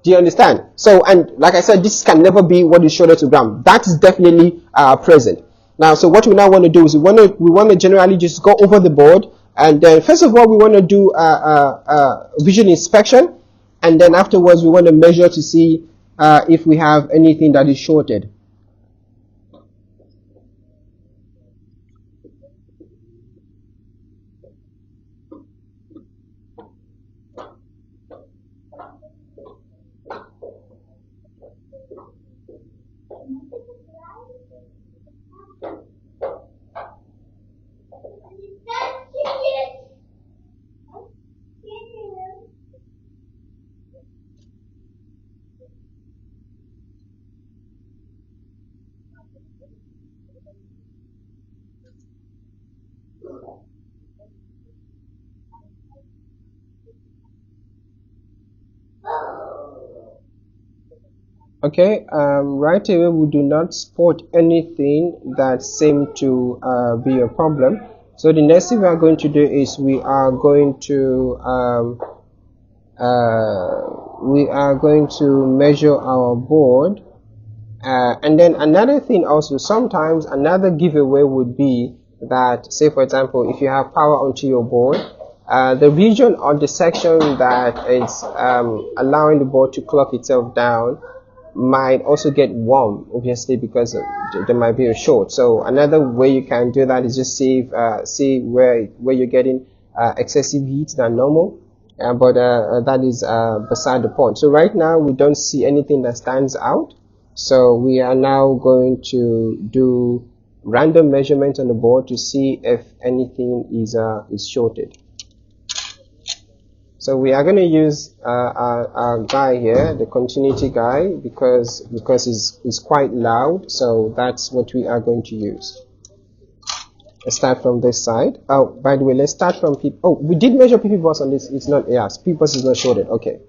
Do you understand? So, and like I said, this can never be what is shorted to ground. That is definitely present. Now, so what we now want to do is we want to generally just go over the board, and then first of all we want to do visual inspection, and then afterwards we want to measure to see if we have anything that is shorted. Okay, right away we do not spot anything that seems to be a problem. So the next thing we are going to do is we are going to measure our board, and then another thing also, sometimes another giveaway would be that, say for example, if you have power onto your board, the region or the section that is allowing the board to clock itself down might also get warm, obviously, because there might be a short. So another way you can do that is just see where you're getting excessive heat than normal, but that is beside the point. So right now we don't see anything that stands out, so we are now going to do random measurement on the board to see if anything is shorted. So we are going to use our guy here, the continuity guy, because it's quite loud. So that's what we are going to use. Let's start from this side. Oh, by the way, let's start from P. Oh, we did measure PP bus on this. It's not. Yes, PP bus is not shorted. Okay.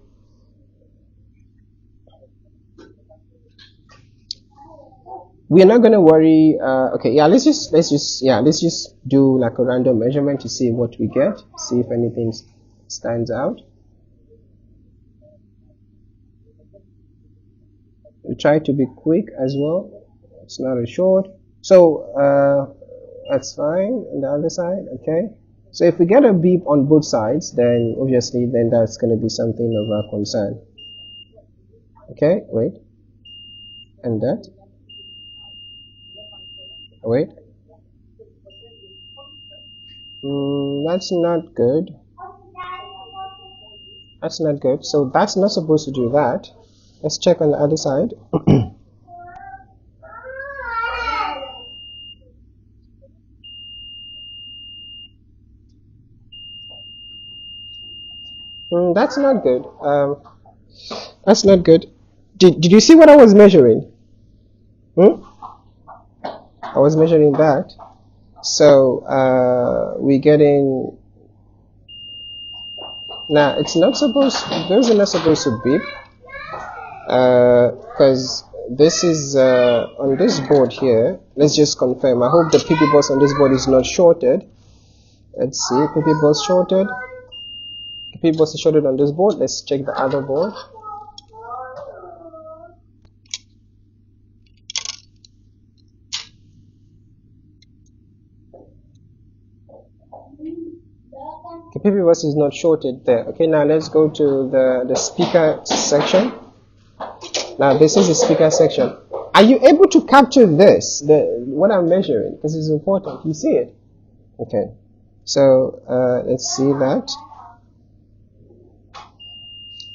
We are not going to worry. Okay, yeah. Let's just do like a random measurement to see what we get. See if anything stands out. We try to be quick as well. It's not a short, so that's fine. On the other side, okay. So if we get a beep on both sides, then obviously that's going to be something of our concern. Okay, wait, and that. Wait. That's not good. That's not good. So that's not supposed to do that. Let's check on the other side. That's not good. That's not good. Did you see what I was measuring? I was measuring that. So we're getting. Now it's not supposed. Those are not supposed to beep. Because this is on this board here. Let's just confirm. I hope the PP bus on this board is not shorted. Let's see, PP bus shorted. PP bus is shorted on this board. Let's check the other board. The PB bus is not shorted there. Okay, now let's go to the speaker section. Now this is the speaker section. Are you able to capture this, what I'm measuring? Because it's important. You see it? Okay. So let's see that.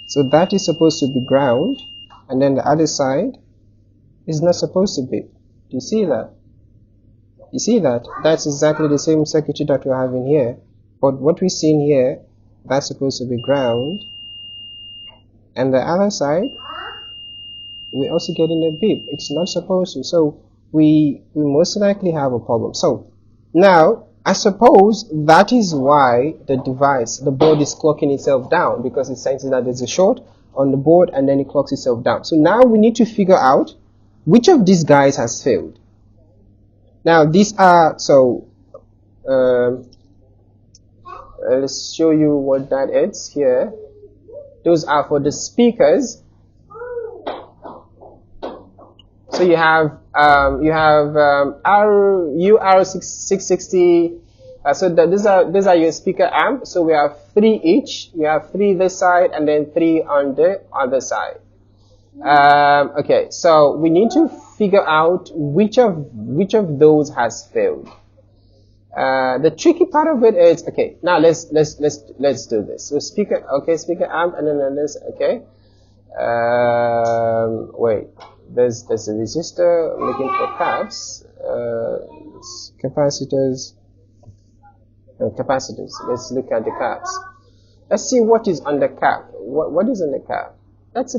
So that is supposed to be ground, and then the other side is not supposed to be. Do you see that? You see that? That's exactly the same circuitry that we're having here. But what we're seeing here, that's supposed to be ground. And the other side, we're also getting a beep. It's not supposed to. So we most likely have a problem. So now, I suppose that is why the device, the board is clocking itself down, because it's sensing that there's a short on the board and then it clocks itself down. So now we need to figure out which of these guys has failed. Now these are, so let's show you what that is here. Those are for the speakers. So you have UR660. So these are your speaker amp. So we have 3 each. We have 3 this side and then 3 on the other side. Okay, so we need to figure out which of those has failed. The tricky part of it is, okay, now let's do this. So speaker amp, and then this, okay. Wait, there's a resistor. I'm looking for caps, capacitors. No, capacitors. Let's look at the caps. Let's see what is on the cap. What is on the cap? It's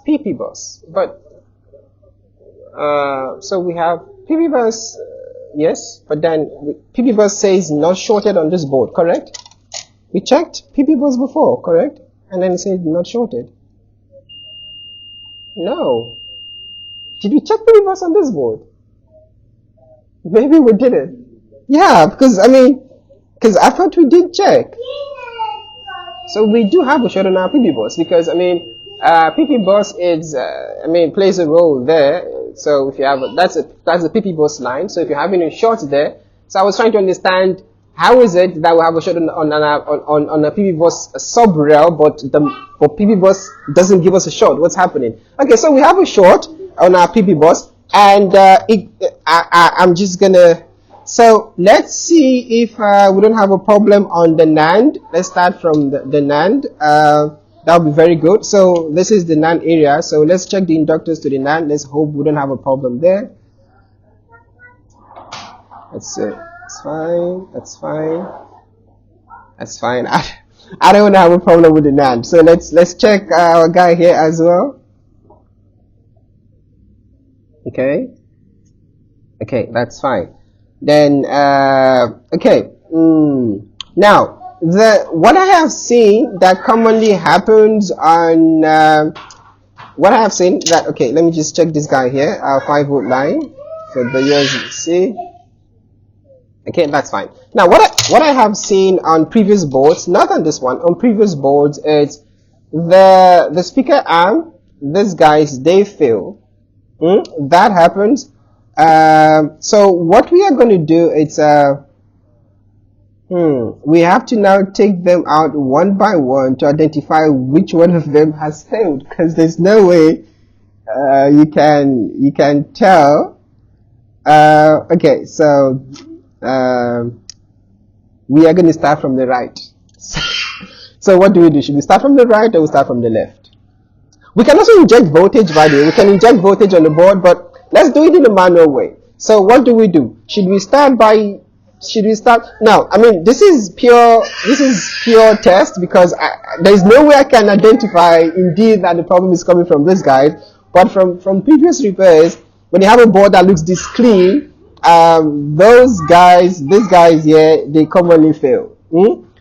PP bus, but so we have PP bus. Yes, but then PP bus says not shorted on this board, correct? We checked PP bus before, correct? And then it said not shorted. No. Did we check PP bus on this board? Maybe we didn't. Yeah, because I thought we did check. So we do have a short on our PP bus, because PP bus is plays a role there. So if you have that's a PP bus line. So if you're having a short there, so I was trying to understand how is it that we have a short on a PP bus sub rail, but PP bus doesn't give us a short. What's happening? Okay, so we have a short on our PP bus, and I'm just gonna. So let's see if we don't have a problem on the NAND. Let's start from the NAND. That would be very good. So this is the NAND area. So let's check the inductors to the NAND. Let's hope we don't have a problem there. Let's see. It's fine. That's fine. That's fine. I don't have a problem with the NAND. So let's check our guy here as well. Okay. Okay, that's fine. Then okay. Now what I have seen that commonly happens on what I have seen that, okay, let me just check this guy here, our 5-volt line for the USB-C. Okay, that's fine. Now what I have seen on previous boards, not on this one, on previous boards, is the speaker amp, these guys, they fail. That happens. So what we are going to do is we have to now take them out one by one to identify which one of them has failed, because there's no way you can tell. Okay, so we are going to start from the right. So what do? Should we start from the right or we start from the left? We can also inject voltage, by the way. We can inject voltage on the board, but let's do it in a manual way. So what do? Should we start now? This is pure test, because there's no way I can identify indeed that the problem is coming from this guy. But from previous repairs, when you have a board that looks this clean, these guys here, they commonly fail.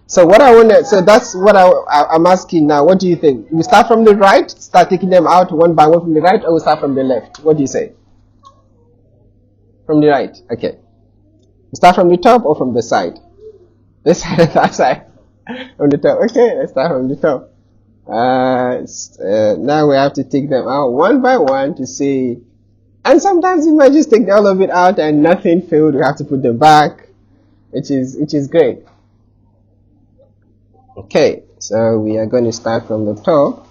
So that's what I'm asking now. What do you think? We start from the right, start taking them out one by one from the right, or we start from the left? What do you say? From the right. Okay. Start from the top or from the side? This side or that side? From the top. Okay, let's start from the top. Now we have to take them out one by one to see. And sometimes you might just take all of it out and nothing failed. We have to put them back, which is great. Okay, so we are going to start from the top.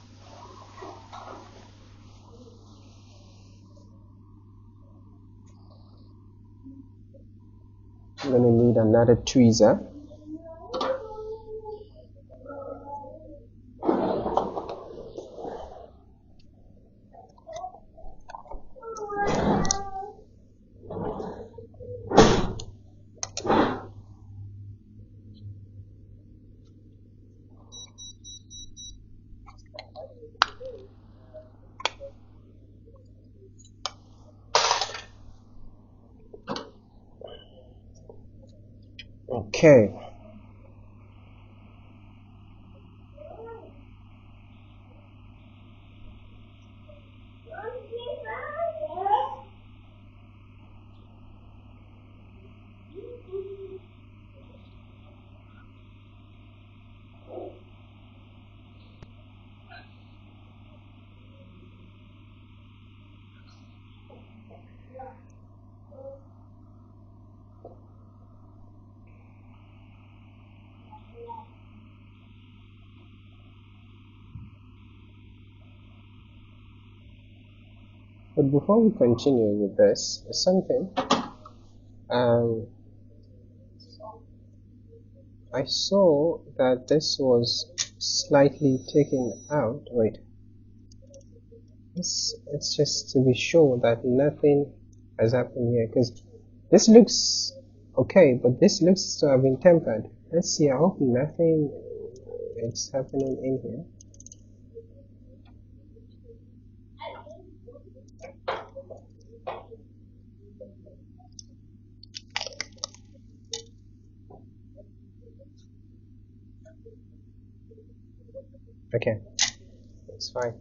I'm going to need another tweezer. Okay. But before we continue with this, something I saw that this was slightly taken out. Wait, it's just to be sure that nothing has happened here, because this looks okay, but this looks to have been tempered. Let's see. I hope nothing is happening in here. Okay, it's fine.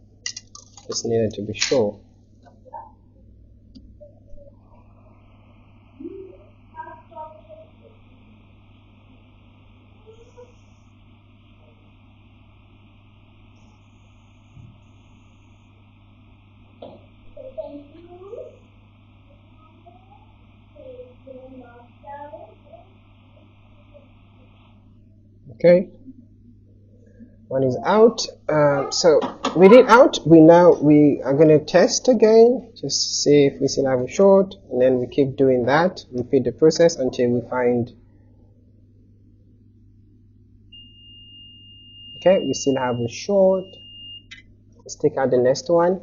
Just needed to be sure. Okay, one is out. So with it out, we are gonna test again, just to see if we still have a short, and then we keep doing that, repeat the process until we find. Okay, we still have a short. Let's take out the next one.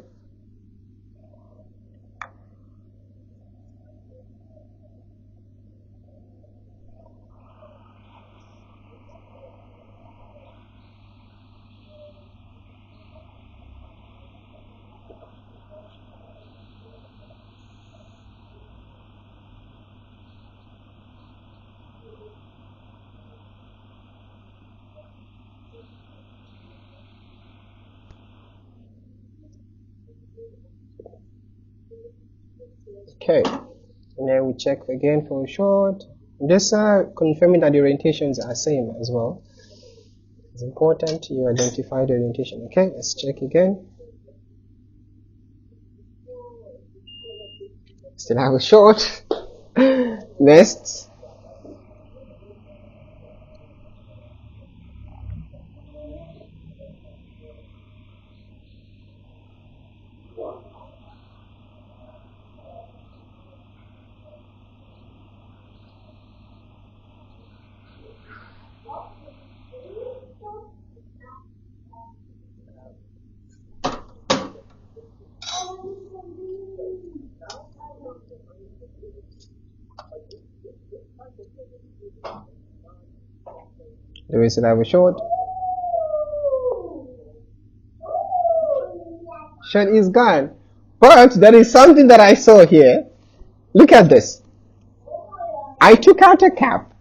Okay, and then we check again for a short. Just confirming that the orientations are same as well. It's important you identify the orientation. Okay, let's check again. Still have a short. Next. Do we still have a short? Short is gone. But there is something that I saw here. Look at this. I took out a cap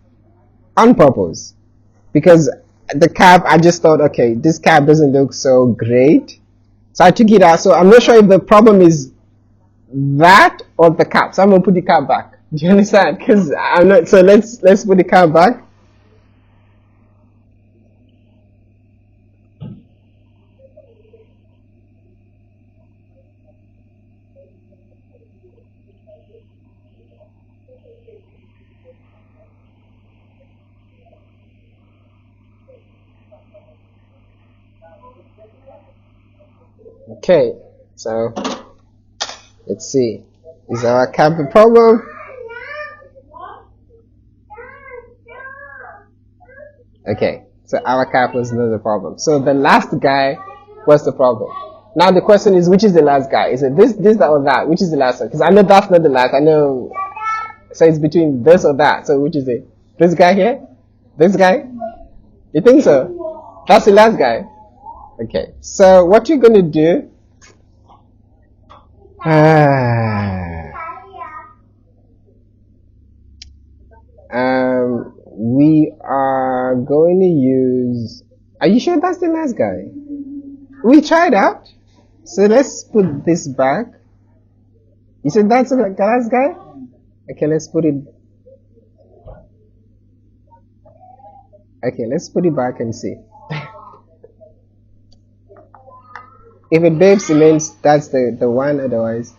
on purpose because the cap, I just thought, okay, this cap doesn't look so great. So I took it out. So I'm not sure if the problem is that or the cap. So I'm gonna put the cap back. Do you understand? Because I'm not. So let's put the cap back. Okay, so let's see. Is our cap a problem? Okay, so our cap was not the problem. So the last guy was the problem. Now the question is, which is the last guy? Is it this, that, or that? Which is the last one? Because I know that's not the last. I know. So it's between this or that. So which is it? This guy here? This guy? You think so? That's the last guy. Okay. So what you're gonna do? We are going to use. Are you sure that's the last guy? We tried out. So let's put this back. You said that's the last guy? Okay, let's put it. Okay, let's put it back and see. If it beeps, it means that's the one, otherwise.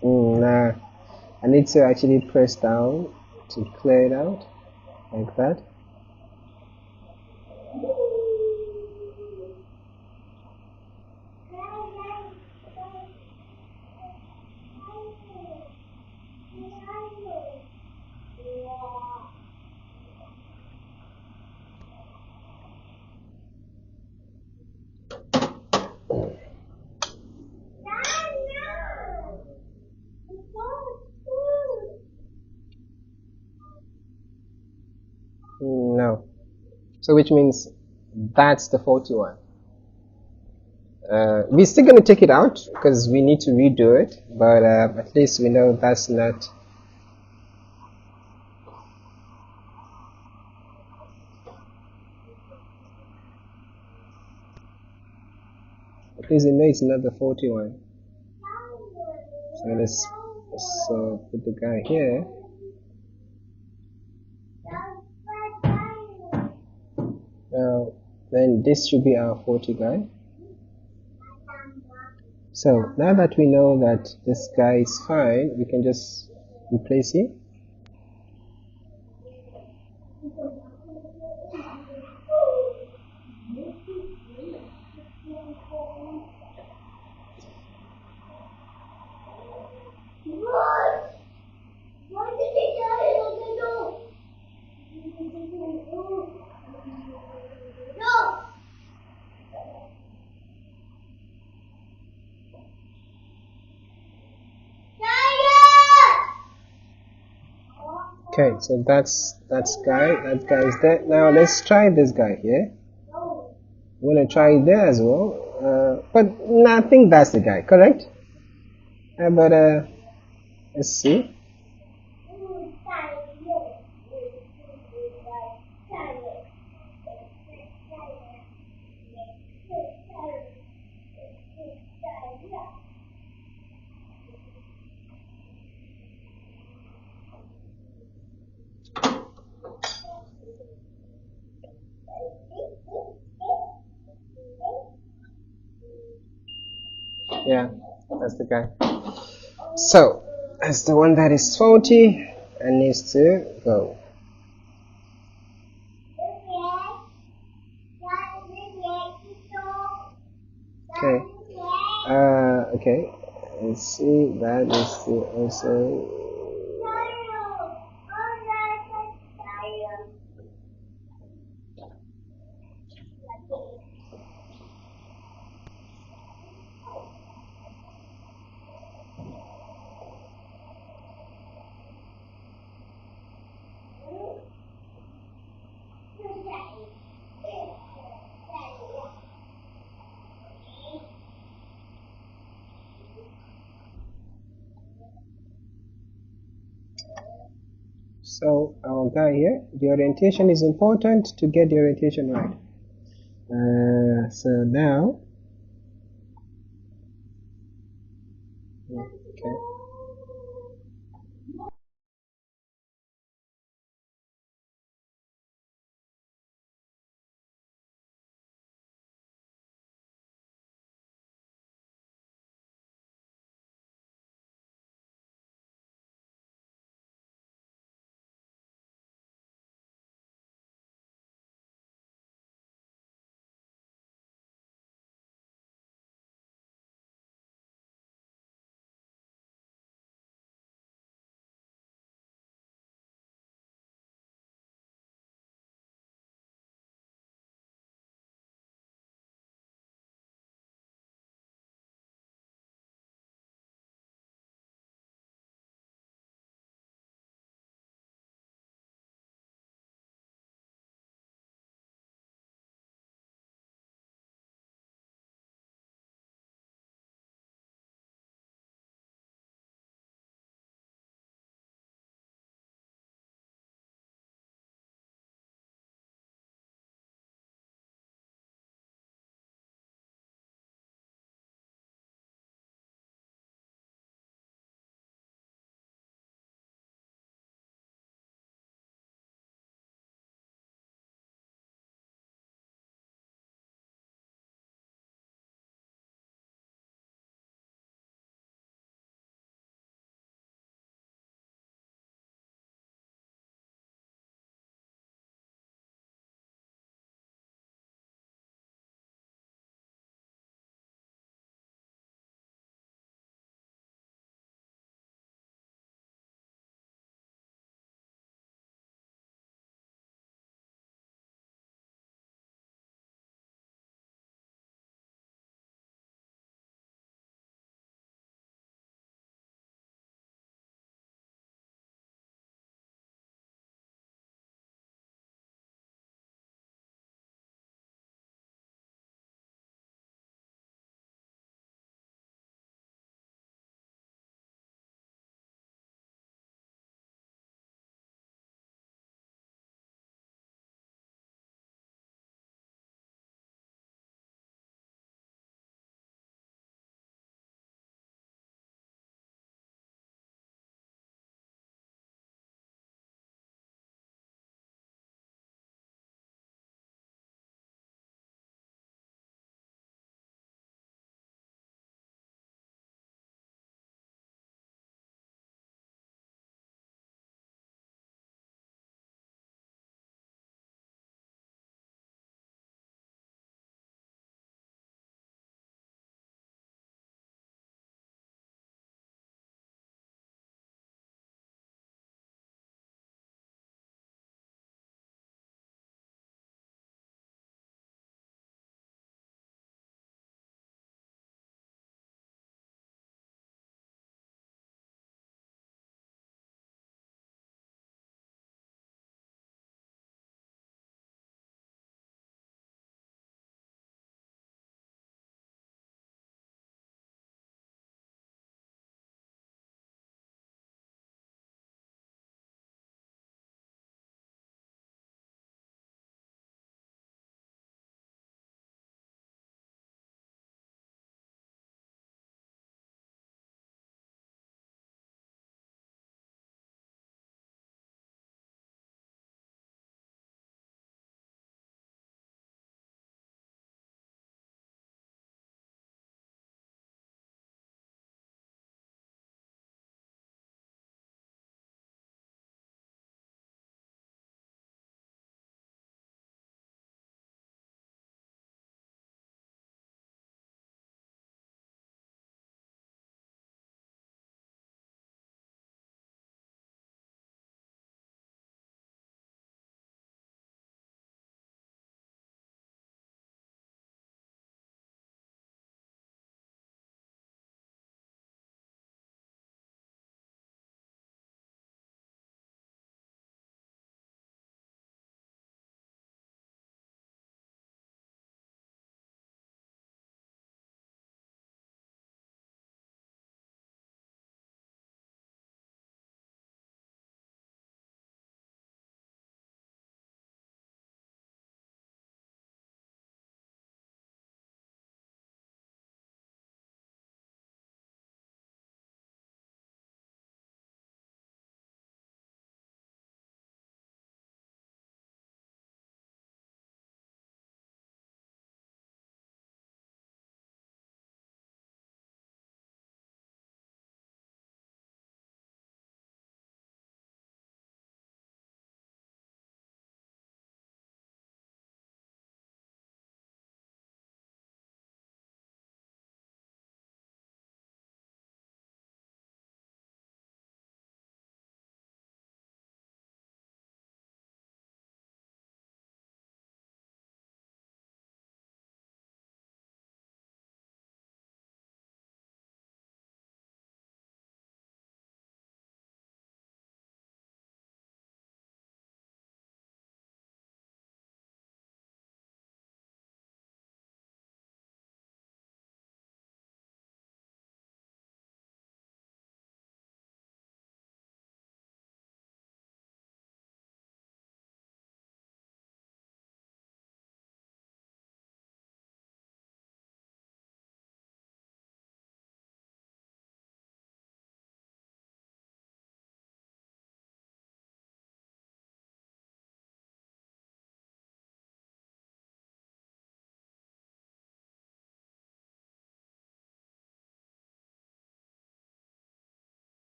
Nah, I need to actually press down to clear it out, like that. No. So which means that's the faulty one. We're still going to take it out because we need to redo it, but at least we know that's not. At least we know it's not the faulty one. So let's put the guy here. Now, then this should be our faulty guy. So now that we know that this guy is fine, we can just replace it. Okay, so that's guy. That guy is there. Now let's try this guy here. We're gonna try it there as well. But no, I think that's the guy, correct? But let's see. Yeah, that's the guy. So that's the one that is faulty and needs to go. Okay. Okay. Let's see. That is the also. So our guy here, the orientation is important to get the orientation right. So now Okay.